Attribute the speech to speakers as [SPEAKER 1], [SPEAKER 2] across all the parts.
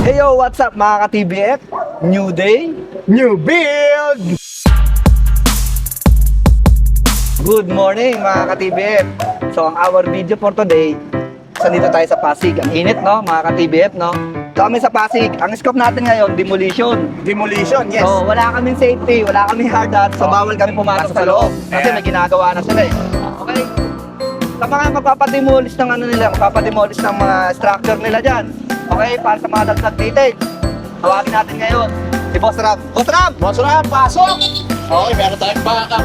[SPEAKER 1] Hey yo, what's up mga ka-TBF? New day, new build! Good morning mga ka-TBF. So ang our video for today, nandito tayo sa Pasig. Ang init no mga ka-TBF no? So kami sa Pasig, ang scope natin ngayon, demolition.
[SPEAKER 2] Demolition, yes.
[SPEAKER 1] So wala kaming safety, wala kaming hard hat, so bawal kami pumasok sa loob. Kasi may ginagawa na sila eh. Okay? Sa mga magpapademolish ng ano nila, magpapademolish ng mga structure nila dyan. Okay, para sa mga dagdag detail. Tawagin natin ngayon si Boss Ram. Boss Ram!
[SPEAKER 2] Boss Ram, pasok! Okay, meron tayong backup.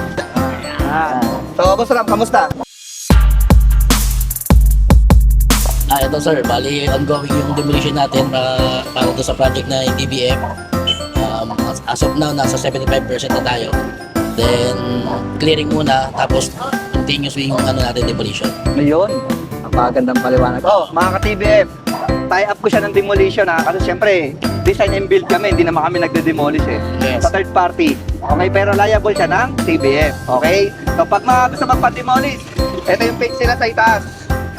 [SPEAKER 1] So, Boss Ram, kamusta?
[SPEAKER 3] Ito sir, bali ongoing yung demolition natin para doon sa project na DBF. As of now, nasa 75% na tayo. Then, clearing muna, tapos continuous yung ano natin, demolition.
[SPEAKER 1] Ngayon, ang magandang paliwanag. Oh, mga ka-TBF, tie up ko siya ng demolition ha. Kasi syempre, design and build kami, hindi naman kami nagde-demolish eh.
[SPEAKER 3] Yes.
[SPEAKER 1] Sa third party. Okay, pero liable siya ng TBF. Okay? So, pag mga gusto magpa-demolish, ito yung page sila sa itaas.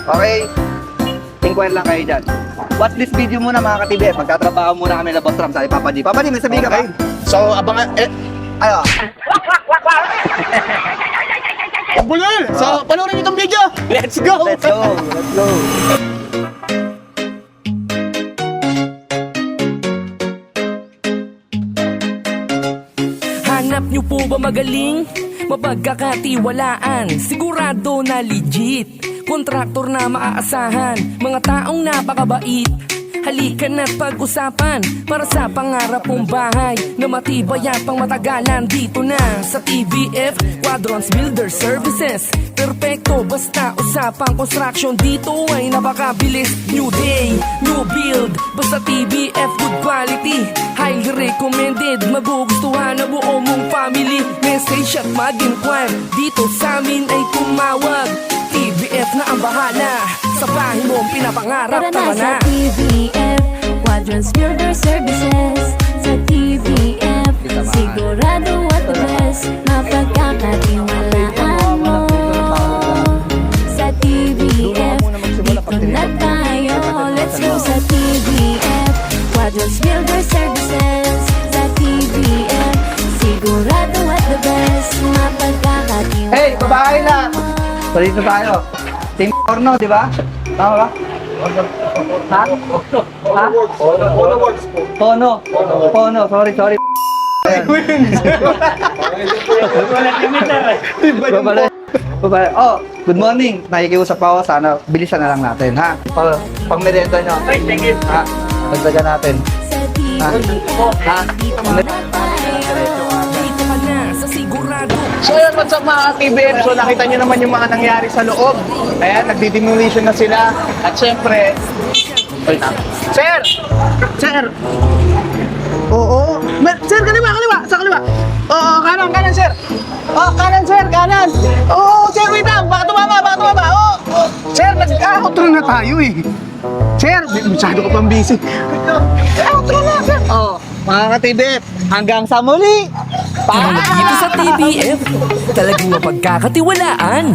[SPEAKER 1] Okay? Inquire lang kayo dyan. Watch this video muna mga ka-TBF. Magtatrabaho muna kami na Boss Ram sa Papa G. Papa G, may sabihin ka ba?
[SPEAKER 2] So, abangan...
[SPEAKER 1] Ayo.
[SPEAKER 2] Bulol! So, panoorin niyo itong video! Let's go!
[SPEAKER 1] Let's go. Let's go.
[SPEAKER 4] Hanap niyo po ba magaling? Mapagkakatiwalaan, sigurado na legit. Kontraktor na maaasahan, mga taong napakabait. Halika na't pag-usapan para sa pangarap mong bahay na matibay at pang matagalan. Dito na sa TBF Quadrants Builder Services. Perpekto basta usapang construction, dito ay napakabilis. New day, new build, basta TBF good quality. Highly recommended, magugustuhan na buo mong family. Message at mag-inquire, dito sa amin ay tumawag. TBF na ang bahala sa bahay mong pinapangarap.
[SPEAKER 5] Tara na sa TBF Quadrants Builder Services. Sa TBF sigurado at the best, mapagkakatiwalaan mo. Sa TBF dito na tayo. Let's go sa TBF Quadrants Builder Services. Sa TBF sigurado at the best, mapagkakatiwalaan.
[SPEAKER 1] Hey, babae na! So dito tayo. Team Porno, di ba? Tama ba? Ha? Ha? Pono. Pono. Sorry. Babalik. Oh, good morning. Nakikiusap ako. Sana bilisan na lang natin, ha? Pang merienda nyo. Ha? Dagdagan natin. Ha? Ha?
[SPEAKER 4] Dito ka na sa sigurado.
[SPEAKER 2] So yun, what's up mga TBF? So nakita niyo naman yung mga nangyari sa loob. Ayan, nagdi-demolition na sila. At syempre... Wait na. Sir! Sir! Oo. Sir, kaliwa! Sa kaliwa! Oo, kanan, sir! Oh, kanan, sir! Kanan! Oo, sir, wait lang! Baka tumama! Oo! Sir, nag-outro na tayo eh! Sir, masyado ka pang busy. Outro na, sir!
[SPEAKER 1] Oh, mga ka-TBF, hanggang sa muli!
[SPEAKER 4] Dito sa TBF, talagang mapagkakatiwalaan.